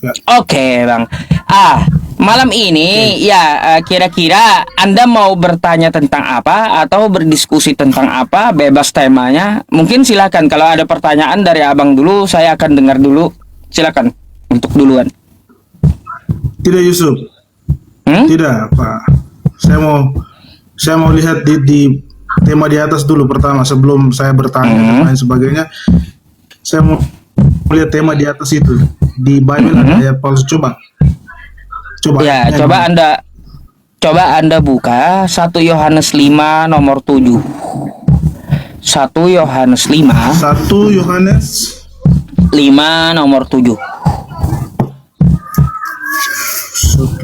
Ya. Oke, Bang. Malam ini ya kira-kira Anda mau bertanya tentang apa atau berdiskusi tentang apa, bebas temanya. Mungkin silakan kalau ada pertanyaan dari Abang dulu, saya akan dengar dulu. Silakan untuk duluan. Tidak Yusuf, tidak Pak. Saya mau lihat di tema di atas dulu pertama sebelum saya bertanya dan lain sebagainya. Saya mau lihat tema di atas itu. Di Bible ada ayat palsu. Coba Ya, coba Anda buka 1 Yohanes 5 nomor 7. 1 Yohanes 5 1 Yohanes 5 nomor 7. 1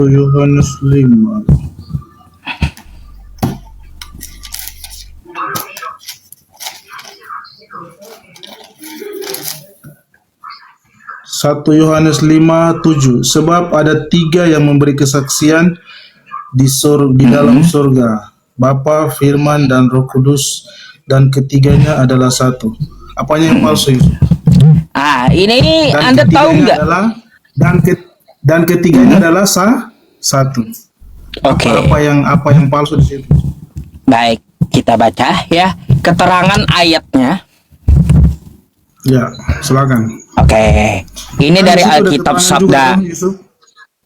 Yohanes 5. Satu Yohanes 5:7. Sebab ada 3 yang memberi kesaksian di dalam surga, Bapa, Firman, dan Roh Kudus, dan ketiganya adalah satu. Apanya yang palsu? Ini Dan Anda tahu nggak? Dan ketiganya adalah satu. Oke. Apa yang palsu di situ? Baik, kita baca ya keterangan ayatnya. Ya, silakan. Oke. Ini dari Alkitab Sabda. Yusuf.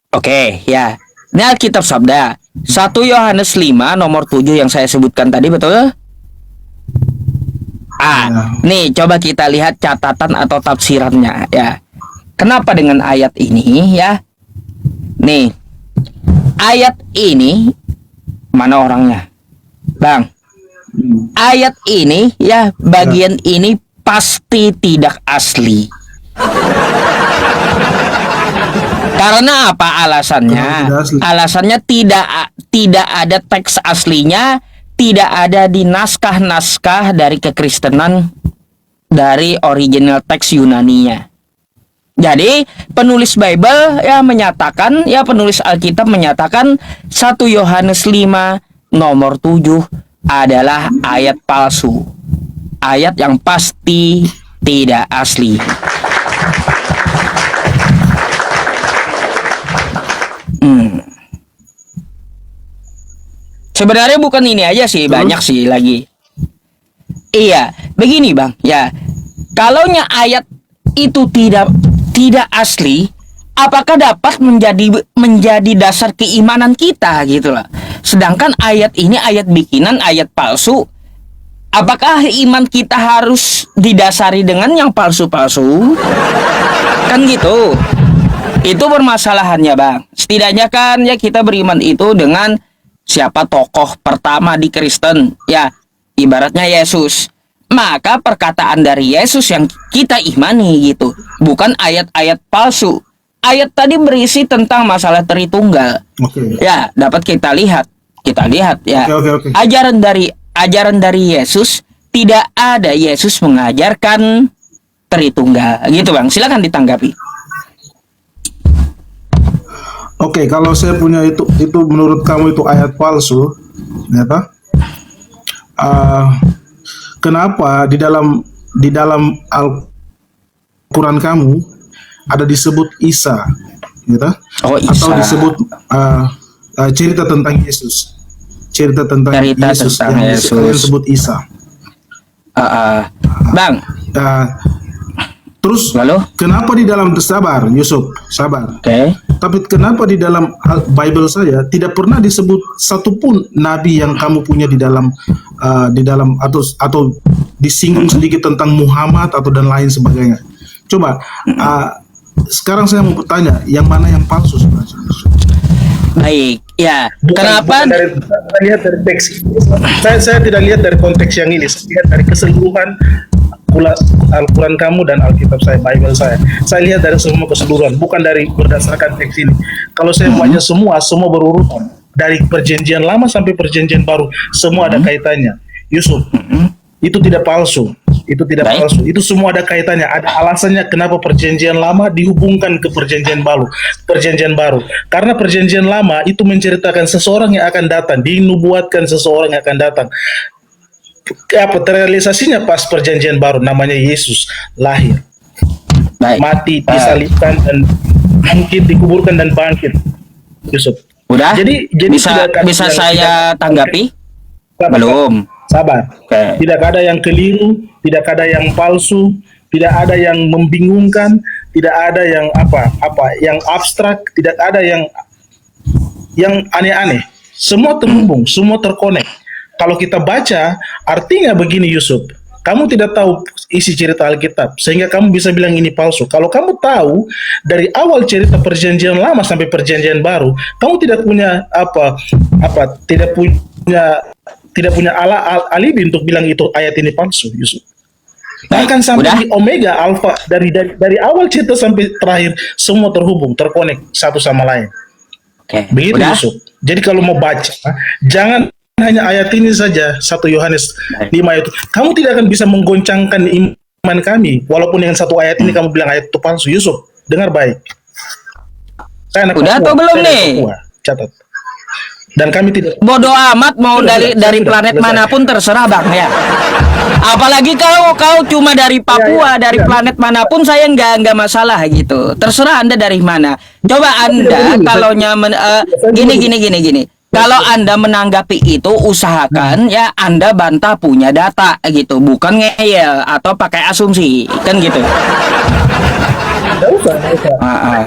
Oke, ya. Ini Alkitab Sabda. 1 Yohanes 5 nomor 7 yang saya sebutkan tadi, betul? Nih coba kita lihat catatan atau tafsirannya ya. Kenapa dengan ayat ini ya? Nih. Ayat ini mana orangnya? Bang. Ayat ini ya, bagian ini pasti tidak asli. Karena apa alasannya? Alasannya tidak ada teks aslinya, tidak ada di naskah-naskah dari kekristenan dari original teks Yunaninya. Jadi penulis Bible ya menyatakan, ya penulis Alkitab menyatakan 1 Yohanes 5 nomor 7 adalah ayat palsu. Ayat yang pasti tidak asli. Sebenarnya bukan ini aja sih, banyak sih lagi. Iya, begini Bang, ya. Kalaunya ayat itu tidak asli, apakah dapat menjadi dasar keimanan kita gitu loh. Sedangkan ayat ini ayat bikinan, ayat palsu. Apakah iman kita harus didasari dengan yang palsu-palsu? Kan gitu. Itu permasalahannya Bang. Setidaknya kan ya kita beriman itu dengan siapa tokoh pertama di Kristen. Ya, ibaratnya Yesus. Maka perkataan dari Yesus yang kita imani gitu. Bukan ayat-ayat palsu. Ayat tadi berisi tentang masalah Tritunggal. Ya, dapat kita lihat. Kita lihat ya. Ajaran dari Yesus, tidak ada Yesus mengajarkan Tritunggal gitu Bang. Silakan ditanggapi. Oke, kalau saya punya itu menurut kamu itu ayat palsu, ternyata kenapa di dalam Al-Quran kamu ada disebut Isa, gitu? Isa. Atau disebut cerita tentang Yesus, Yesus yang kalian sebut Isa. Bang. Terus lalu kenapa di dalam sabar Yusuf, sabar. Tapi kenapa di dalam Bible saya tidak pernah disebut satupun nabi yang kamu punya di dalam atau disinggung sedikit tentang Muhammad atau dan lain sebagainya. Coba sekarang saya mau bertanya, yang mana yang palsu sebenarnya? Baik, ya. Kenapa? Saya lihat dari teks. Saya tidak lihat dari konteks yang ini. Saya lihat dari keseluruhan Al-Quran kamu dan Alkitab saya, Bible saya. Saya lihat dari semua keseluruhan, bukan dari berdasarkan teks ini. Kalau saya baca semua berurutan. Dari perjanjian lama sampai perjanjian baru, semua ada kaitannya. Yusuf, itu tidak palsu. Itu tidak palsu. Itu semua ada kaitannya. Ada alasannya kenapa perjanjian lama dihubungkan ke perjanjian baru. Karena perjanjian lama itu menceritakan seseorang yang akan datang, dinubuatkan seseorang yang akan datang. Terrealisasinya pas perjanjian baru, namanya Yesus lahir, mati, disalibkan, dan bangkit, dikuburkan dan bangkit, Yusuf. Udah? Jadi Bisa tidak bisa yang- saya tanggapi? Sabar, Belum. Sabar. Oke. Tidak ada yang keliru, tidak ada yang palsu, tidak ada yang membingungkan, tidak ada yang yang abstrak, tidak ada yang aneh-aneh. Semua terhubung, semua terkonek. Kalau kita baca, artinya begini Yusuf. Kamu tidak tahu isi cerita Alkitab, sehingga kamu bisa bilang ini palsu. Kalau kamu tahu dari awal cerita perjanjian lama sampai perjanjian baru, kamu tidak punya tidak punya alibi untuk bilang itu ayat ini palsu, Yusuf. Bahkan sampai Udah? di Omega Alpha dari awal cerita sampai terakhir semua terhubung, terkonek satu sama lain. Oke. Begitu Udah? Yusuf. Jadi kalau mau baca, jangan hanya ayat ini saja 1 Yohanes 5 itu. Kamu tidak akan bisa menggoncangkan iman kami walaupun dengan satu ayat ini kamu bilang ayat itu palsu. Yusuf, dengar baik. Saya anak Udah Papua, atau belum saya anak nih? Papua. Catat. Dan kami tidak Bodoh amat mau Sudah, dari sudah, planet selesai. manapun terserah bang ya. Apalagi kau cuma dari Papua, dari planet manapun saya nggak masalah gitu. Terserah Anda dari mana. Coba Anda kalau gini. Kalau Anda menanggapi itu usahakan ya Anda bantah punya data gitu, bukan ngeyel atau pakai asumsi kan gitu. Tidak usah.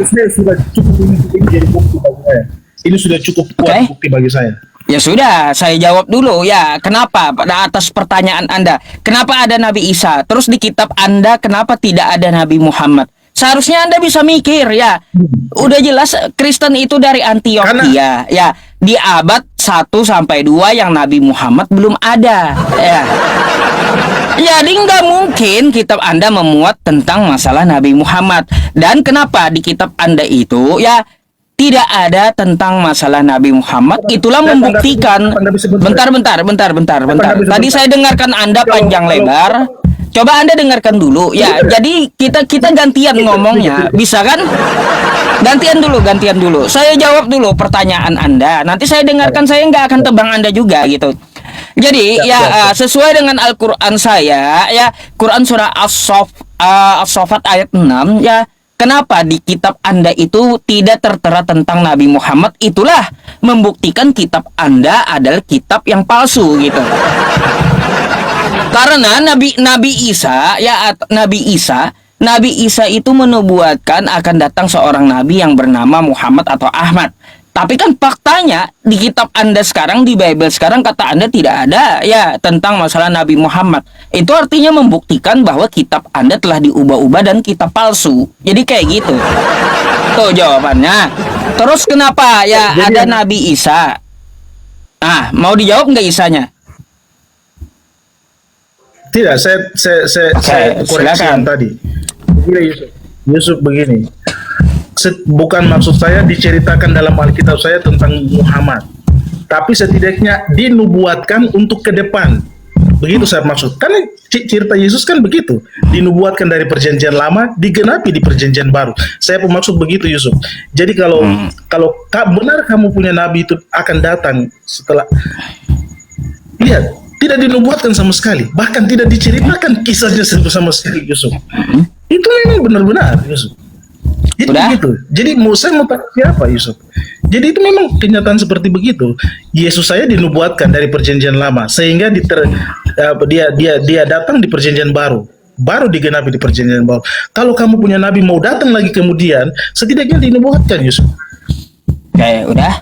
Saya sudah cukup ini jadi bukti bagi saya. Ini sudah cukup kuat Oke. bukti bagi saya. Ya sudah, saya jawab dulu ya. Kenapa? Pada atas pertanyaan Anda, kenapa ada Nabi Isa? Terus di kitab Anda kenapa tidak ada Nabi Muhammad? Seharusnya Anda bisa mikir ya. Udah jelas Kristen itu dari Antioquia ya. Di abad 1 sampai 2 yang Nabi Muhammad belum ada ya. Jadi nggak mungkin kitab Anda memuat tentang masalah Nabi Muhammad. Dan kenapa di kitab Anda itu ya tidak ada tentang masalah Nabi Muhammad? Itulah membuktikan. Bentar. Tadi saya dengarkan Anda panjang lebar. Coba Anda dengarkan dulu ya. Jadi kita gantian ngomongnya, bisa kan? Gantian dulu. Saya jawab dulu pertanyaan Anda. Nanti saya dengarkan, saya nggak akan tebang Anda juga gitu. Jadi ya sesuai dengan Al-Qur'an saya ya, Quran surah As-Saffat ayat 6 ya. Kenapa di kitab Anda itu tidak tertera tentang Nabi Muhammad? Itulah membuktikan kitab Anda adalah kitab yang palsu gitu. Karena Nabi Isa itu menubuatkan akan datang seorang nabi yang bernama Muhammad atau Ahmad. Tapi kan faktanya di kitab Anda sekarang, di Bible sekarang, kata Anda tidak ada ya tentang masalah Nabi Muhammad. Itu artinya membuktikan bahwa kitab Anda telah diubah-ubah dan kitab palsu. Jadi kayak gitu. Tuh jawabannya. Terus kenapa ya ada Nabi Isa? Ah, mau dijawab nggak Isanya? Tidak, saya koreksi silakan. yang tadi. Begini Yusuf begini. Bukan maksud saya diceritakan dalam Alkitab saya tentang Muhammad, tapi setidaknya dinubuatkan untuk ke depan. Begitu saya maksud. Karena cerita Yesus kan begitu, dinubuatkan dari perjanjian lama, digenapi di perjanjian baru. Saya bermaksud begitu Yusuf. Jadi kalau benar kamu punya nabi itu akan datang setelah, lihat, tidak dinubuatkan sama sekali, bahkan tidak diceritakan kisahnya sama sekali Yusuf. Itu memang benar-benar Yusuf. Jadi Udah? begitu. Jadi saya mau tanya siapa Yusuf? Jadi itu memang kenyataan seperti begitu. Yesus saya dinubuatkan dari perjanjian lama sehingga dia datang di perjanjian baru digenapi di perjanjian baru. Kalau kamu punya nabi mau datang lagi kemudian, setidaknya dinubuatkan Yusuf. Oke, udah.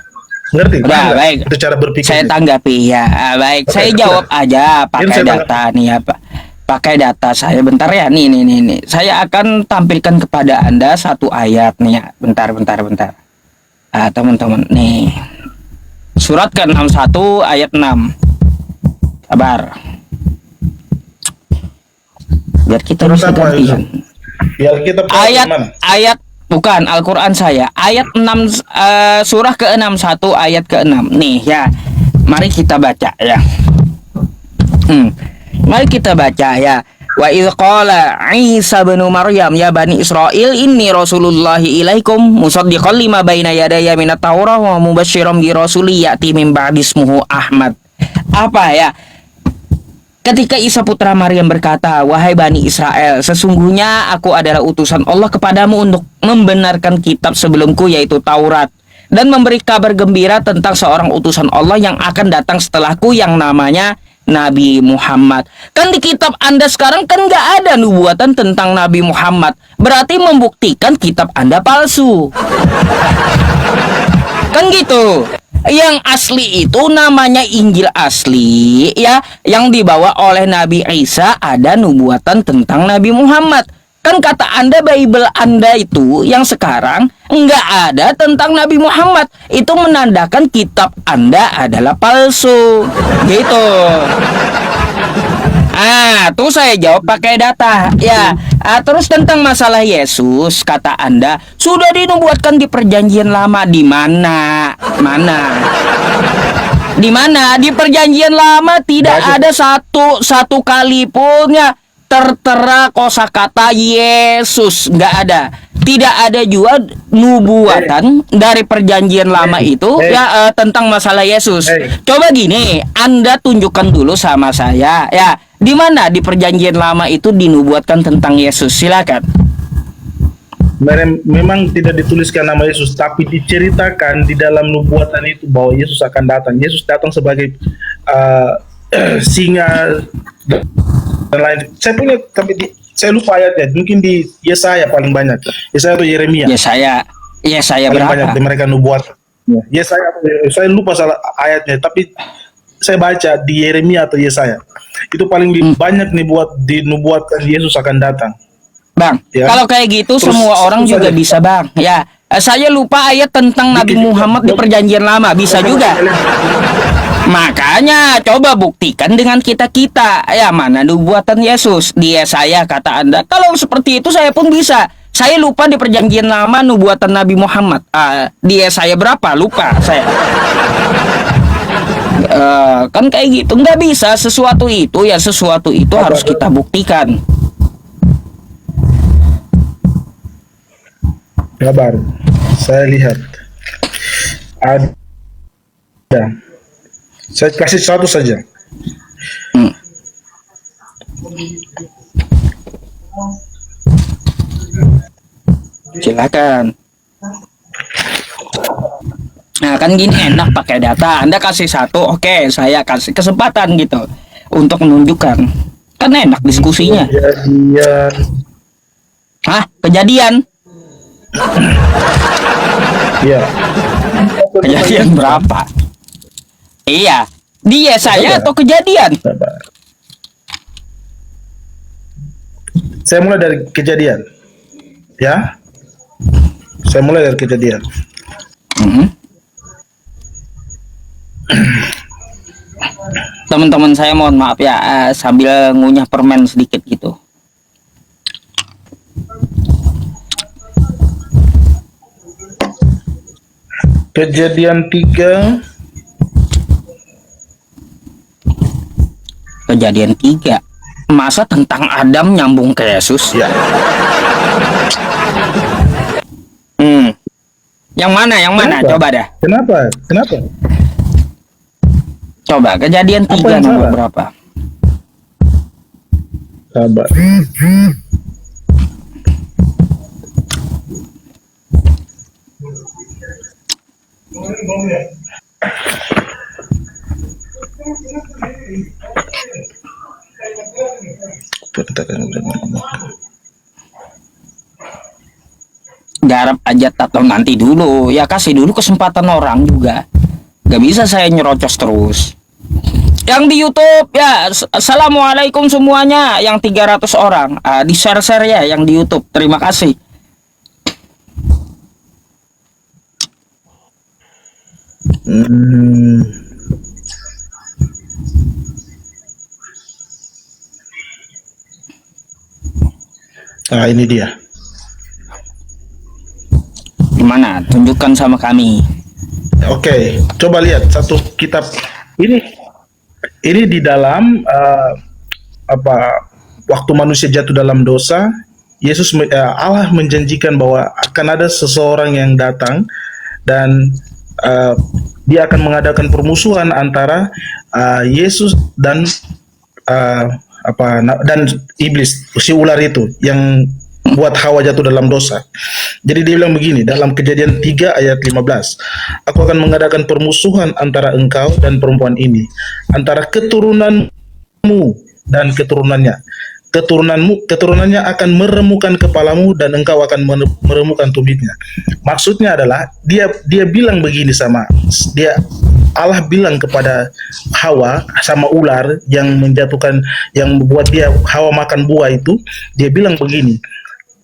Ngerti? Udah, Paham nggak? baik. Itu cara berpikir. Saya tanggapi ya. Baik, Oke, saya udah. jawab aja pakai saya data nih ya, Pak. Pakai data saya bentar ya. Nih. Saya akan tampilkan kepada Anda satu ayat nih ya. Bentar. Teman-teman nih. Surat ke-61 ayat 6. Sabar. Biar kita harus Surat apa, gantian. Ya kita Ayat bukan Al-Qur'an saya. Ayat 6 surah ke-61 ayat ke-6. Nih ya. Mari kita baca ya. Mari kita baca ya. Wa idz qala Isa bin Maryam ya bani Israil inni rasulullahi ilaikum musaddiqan lima baina yadayya minat Taurah wa mubasysyiran bi rasulin ya'ti min ba'di ismuhu Ahmad. Apa ya? Ketika Isa putra Maryam berkata, "Wahai Bani Israel, sesungguhnya aku adalah utusan Allah kepadamu untuk membenarkan kitab sebelumku yaitu Taurat, dan memberi kabar gembira tentang seorang utusan Allah yang akan datang setelahku yang namanya Nabi Muhammad." Kan di kitab Anda sekarang kan nggak ada nubuatan tentang Nabi Muhammad. Berarti membuktikan kitab Anda palsu. Kan gitu. Yang asli itu namanya Injil asli ya, yang dibawa oleh Nabi Isa, ada nubuatan tentang Nabi Muhammad. Kan kata Anda Bible Anda itu yang sekarang nggak ada tentang Nabi Muhammad. Itu menandakan kitab Anda adalah palsu. Gitu. Tuh saya jawab pakai data ya. Terus tentang masalah Yesus, kata Anda sudah dinubuatkan di perjanjian lama. Di mana? Di mana? Di perjanjian lama tidak ada satu kali pun ya tertera kosakata Yesus, nggak ada. Tidak ada juga nubuatan dari perjanjian lama itu ya tentang masalah Yesus. Coba gini, Anda tunjukkan dulu sama saya ya, di mana di perjanjian lama itu dinubuatkan tentang Yesus. Silakan. Memang tidak dituliskan nama Yesus, tapi diceritakan di dalam nubuatan itu bahwa Yesus akan datang. Yesus datang sebagai singa dan lain. Saya lupa ayatnya. Mungkin di Yesaya paling banyak. Yesaya atau Yeremia. Yesaya paling berapa? banyak di mereka nubuat. Yesaya, saya lupa salah ayatnya, tapi saya baca di Yeremia atau Yesaya. Itu paling banyak dinubuatkan Yesus akan datang. Bang, Ya. kalau kayak gitu Terus, semua orang terus juga aja. bisa, Bang. Ya, saya lupa ayat tentang Nabi Muhammad di perjanjian lama, bisa juga. Makanya coba buktikan dengan kita-kita. Ya, mana nubuatan Yesus? Di Yesaya kata Anda. Kalau seperti itu saya pun bisa. Saya lupa di perjanjian lama nubuatan Nabi Muhammad. Di Yesaya berapa? Lupa saya. Kan kayak gitu. Nggak bisa sesuatu itu harus kita buktikan. Kabar, saya lihat ada. Saya kasih satu saja. Silakan. Nah, kan gini enak pakai data. Anda kasih satu, oke, saya kasih kesempatan gitu untuk menunjukkan. Kan enak diskusinya. Kejadian. Kejadian? Iya. Kejadian berapa? Iya, di Yesaya atau kejadian? Sabar. Saya mulai dari kejadian. Ya. Saya mulai dari kejadian. Teman-teman saya mohon maaf ya, sambil ngunyah permen sedikit gitu. Kejadian 3. Kejadian 3. Masa tentang Adam nyambung ke Yesus? Ya. Yang mana? Kenapa? Coba dah. Kenapa? Coba kejadian 3 yang nomor salah? berapa? Sabar. Garap aja atau nanti dulu. Ya kasih dulu kesempatan orang juga. Gak bisa saya nyerocos terus. Yang di YouTube ya, assalamualaikum semuanya. Yang 300 orang di share-share ya yang di YouTube. Terima kasih. Ini dia. Gimana? Tunjukkan sama kami. Oke, coba lihat satu kitab ini. Ini di dalam waktu manusia jatuh dalam dosa, Allah menjanjikan bahwa akan ada seseorang yang datang dan dia akan mengadakan permusuhan antara Yesus dan dan iblis si ular itu yang buat Hawa jatuh dalam dosa. Jadi dia bilang begini dalam Kejadian 3 ayat 15. Aku akan mengadakan permusuhan antara engkau dan perempuan ini, antara keturunanmu dan keturunannya. Keturunannya akan meremukan kepalamu dan engkau akan meremukan tumitnya. Maksudnya adalah dia bilang begini Allah bilang kepada Hawa sama ular yang menjatuhkan, yang membuat Hawa makan buah itu, dia bilang begini,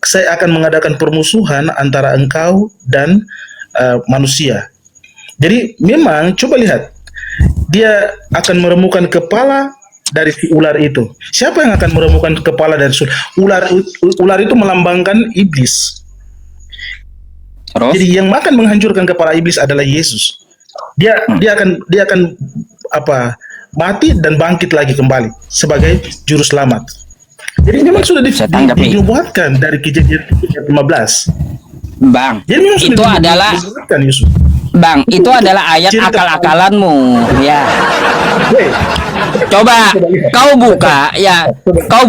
saya akan mengadakan permusuhan antara engkau dan manusia. Jadi memang coba lihat, dia akan meremukan kepala dari si ular itu. Siapa yang akan meremukan kepala dari ular? Ular itu melambangkan iblis. Terus? Jadi yang akan menghancurkan kepala iblis adalah Yesus. Dia akan mati dan bangkit lagi kembali sebagai juru selamat. Jadi memang sudah dinubuatkan dari Kejadian 15. Bang, itu adalah Yusuf. Bang, itu adalah ayat akal-akalanmu, ya. Coba kau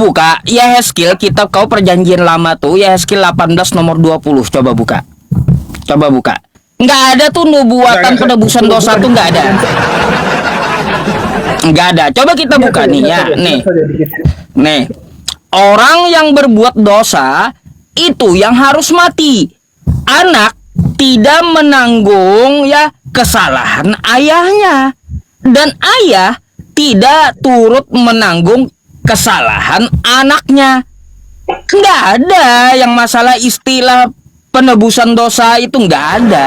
buka Yehezkiel, kitab kau perjanjian lama tuh, Yehezkiel 18 nomor 20. Coba buka. Nggak ada tuh nubuatan penebusan dosa tuh, nggak ada. Nggak ada. Coba kita buka nih ya, nih. Orang yang berbuat dosa itu yang harus mati. Anak tidak menanggung ya kesalahan ayahnya, dan ayah tidak turut menanggung kesalahan anaknya. Nggak ada yang masalah istilah penebusan dosa itu, nggak ada.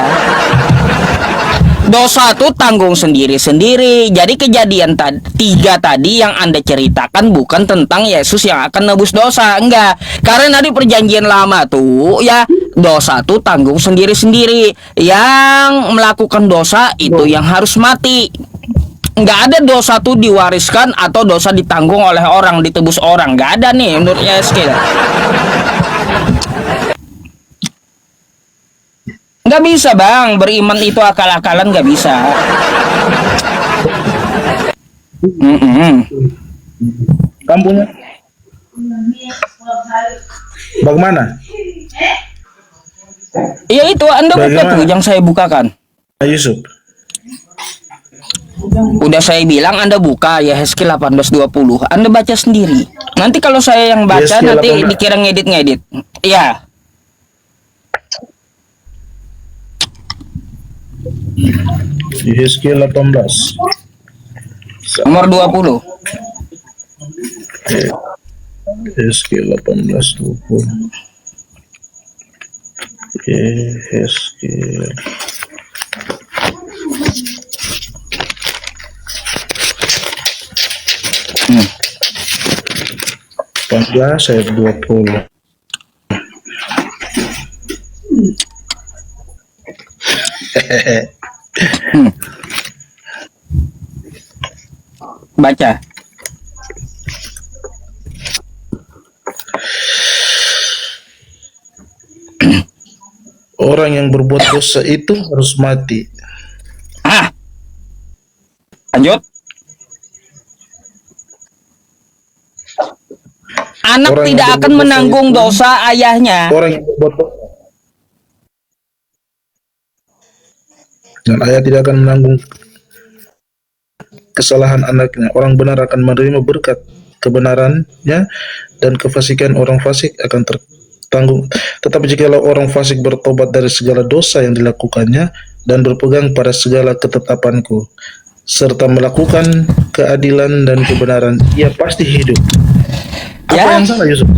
Dosa tuh tanggung sendiri-sendiri. Jadi Kejadian 3 tadi yang Anda ceritakan bukan tentang Yesus yang akan nebus dosa, enggak. Karena di perjanjian lama tuh ya dosa tuh tanggung sendiri-sendiri. Yang melakukan dosa itu yang harus mati. Enggak ada dosa tuh diwariskan atau dosa ditanggung oleh orang, ditebus orang. Enggak ada nih menurut Yehezkiel. Nggak bisa bang, beriman itu akal-akalan nggak bisa. Kampungnya bagaimana? Iya itu Anda buka tuh yang saya bukakan. Yusuf. Udah saya bilang Anda buka ya Yehezkiel 18:20. Anda baca sendiri. Nanti kalau saya yang baca Yehezkiel nanti 18. dikira ngedit. Iya. Yehezkiel 18 nomor 20. Yehezkiel 18:20. Yehezkiel Hmm. 18 ayat 20. Baca. Orang yang berbuat dosa itu harus mati. Lanjut. Anak Orang yang tidak akan berbuat menanggung dosa ayahnya. Orang yang berbuat dosa dan ayah tidak akan menanggung kesalahan anaknya. Orang benar akan menerima berkat kebenarannya, dan kefasikan orang fasik akan tertanggung. Tetapi jikalau orang fasik bertobat dari segala dosa yang dilakukannya dan berpegang pada segala ketetapanku serta melakukan keadilan dan kebenaran, ia pasti hidup. Ya. Apa yang salah, Yusuf?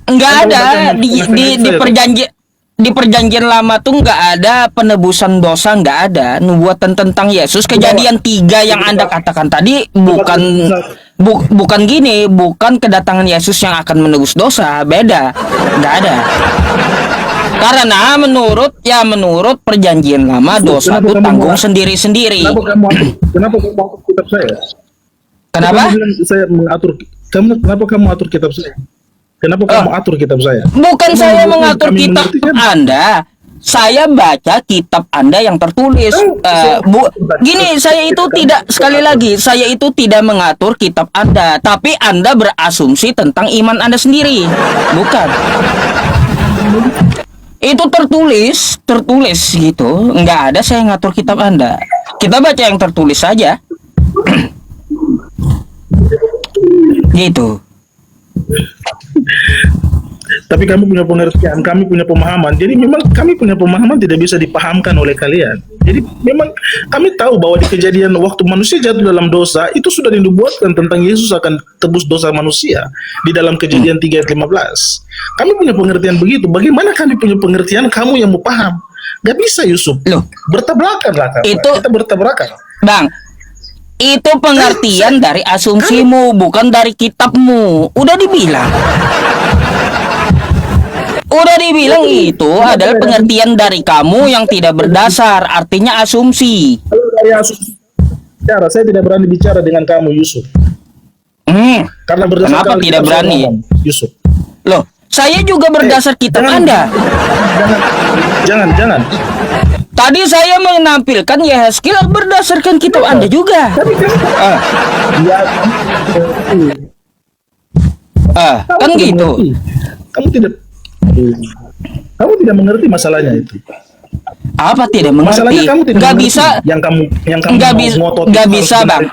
Enggak ada di perjanjian lama tuh nggak ada penebusan dosa, nggak ada nubuatan tentang Yesus. Kejadian 3 yang Anda katakan tadi bukan gini, bukan kedatangan Yesus yang akan menebus dosa, beda, nggak ada. Karena menurut perjanjian lama dosa itu tanggung sendiri-sendiri. Kenapa kamu atur kitab saya? Kenapa? Kamu bilang saya mengatur. Kenapa kamu atur kitab saya? Kenapa kamu atur kitab saya? Bukan saya mengatur kitab Anda. saya baca kitab Anda yang tertulis. Gini, saya itu tidak, sekali lagi, saya itu tidak mengatur kitab Anda, tapi Anda berasumsi tentang iman Anda sendiri. Bukan. Itu tertulis gitu. Nggak ada saya ngatur kitab Anda. Kita baca yang tertulis saja. Gitu. Tapi kami punya pengertian, kami punya pemahaman. Jadi memang kami punya pemahaman tidak bisa dipahamkan oleh kalian. Jadi memang kami tahu bahwa di kejadian waktu manusia jatuh dalam dosa, itu sudah dinubuatkan tentang Yesus akan tebus dosa manusia di dalam Kejadian 3 ayat 15. Kami punya pengertian begitu. Bagaimana kami punya pengertian, kamu yang mau paham? Gak bisa, Yusuf. Loh, bertabrakan lah. Kita bertabrakan. Bang, itu pengertian dari asumsimu, bukan dari kitabmu. Udah dibilang. Itu adalah pengertian dari kamu yang tidak berdasar, artinya asumsi. Kalau dari asumsi bicara, saya tidak berani bicara dengan kamu, Yusuf. Karena berdasarkan Kenapa tidak berani, Yusuf? Loh, saya juga berdasar kitab Anda. Jangan. Tadi saya menampilkan Yehezkiel berdasarkan kitab Anda juga. Kan gitu. Kamu tidak mengerti masalahnya itu. Apa tidak mengerti? Masalahnya kamu tidak nggak mengerti. bisa. Yang kamu nggak bisa, Bang.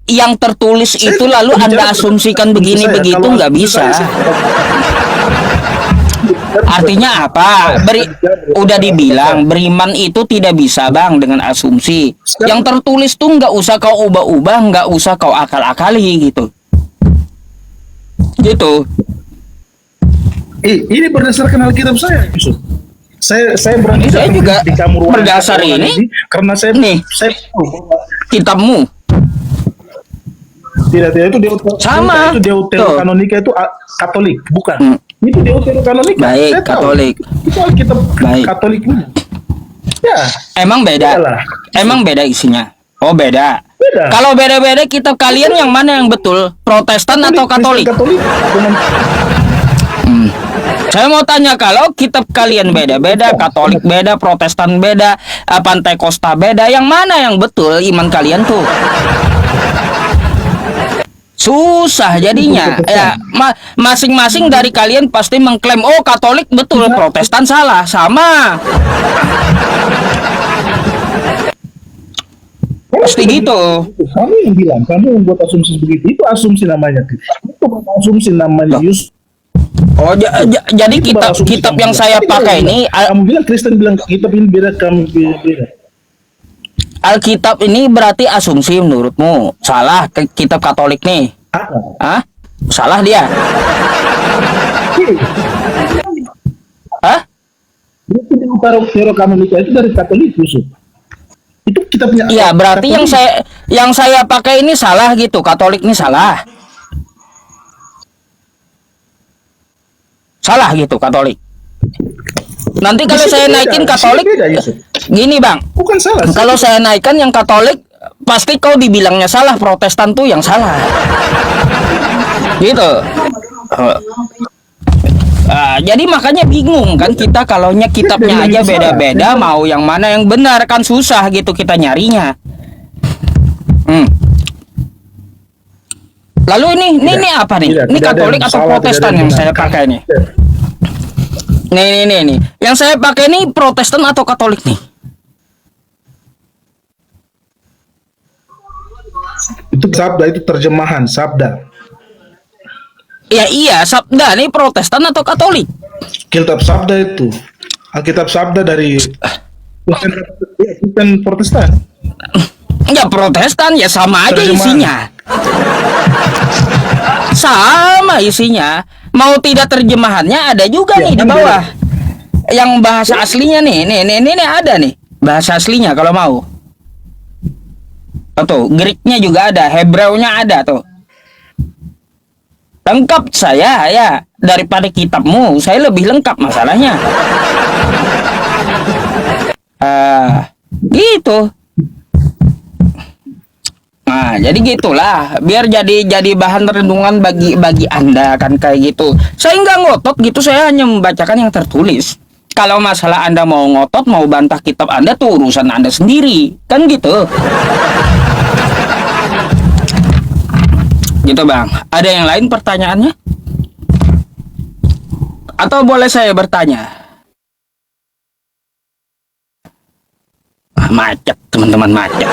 Yang tertulis itu lalu Anda asumsikan begini begitu, nggak bisa. Artinya apa? Udah dibilang beriman itu tidak bisa, Bang, dengan asumsi. Yang tertulis tuh nggak usah kau ubah-ubah, nggak usah kau akal-akali gitu. Gitu. Ini berdasarkan Alkitab saya, Yusuf. Saya berani saya juga di kamu berdasar ini karena saya kitabmu. Tidak itu sama. Itu Deuterokanonika itu Katolik, bukan. Itu Deuterokanonika. Baik, Katolik. Itu Alkitab Katolik. Ya. Emang beda. Emang beda isinya. Oh, beda. Kalau beda-beda kitab kalian yang mana yang betul? Protestan atau Katolik? Saya mau tanya, kalau kitab kalian beda-beda, Katolik beda, Protestan beda, Pantekosta beda, yang mana yang betul iman kalian tuh? Susah jadinya. Ya, masing-masing dari kalian pasti mengklaim, oh Katolik betul, Protestan salah, sama. Pasti gitu. Kamu yang bilang, kamu yang buat asumsi begitu, itu asumsi namanya. Itu asumsi namanya Yusuf. Oh, jadi kitab yang saya pakai ini, kamu bilang Kristen bilang kitab ini beda, kamu beda. Alkitab ini berarti asumsi menurutmu. Salah kitab Katolik nih. Hah? Salah dia. Hah? Itu Deuterokanonika itu dari Katolik, Yusuf. Itu kitabnya. Iya, berarti Katolik. yang saya pakai ini salah gitu. Katolik ini salah. Salah gitu Katolik. Nanti kalau saya naikin Katolik, gini Bang. Bukan salah. Kalau saya naikkan yang Katolik, pasti kau dibilangnya salah. Protestan tuh yang salah. Gitu. Jadi makanya bingung kan kita, kalaunya kitabnya aja beda-beda, mau yang mana yang benar kan susah gitu kita nyarinya. Lalu ini apa nih? Ini Katolik atau Protestan yang saya pakai nih? Nih. Yang saya pakai ini Protestan atau Katolik nih? Itu sabda, itu terjemahan sabda. Ya iya, sabda nih Protestan atau Katolik? Kitab sabda itu. Alkitab sabda dari bukan Protestan. Ya Protestan ya sama aja isinya. Sama isinya. Mau tidak terjemahannya ada juga nih di bawah. Yang bahasa aslinya nih ada nih. Bahasa aslinya kalau mau. Tuh, Greeknya juga ada, Hebraunya ada tuh. Lengkap saya ya, daripada kitabmu. Saya lebih lengkap masalahnya. Gitu. Nah, jadi gitulah, biar jadi bahan renungan bagi Anda kan kayak gitu. Saya nggak ngotot gitu, saya hanya membacakan yang tertulis. Kalau masalah Anda mau ngotot, mau bantah kitab Anda tuh urusan Anda sendiri. Kan gitu. Gitu Bang. Ada yang lain pertanyaannya? Atau boleh saya bertanya? Macet, teman-teman, macet.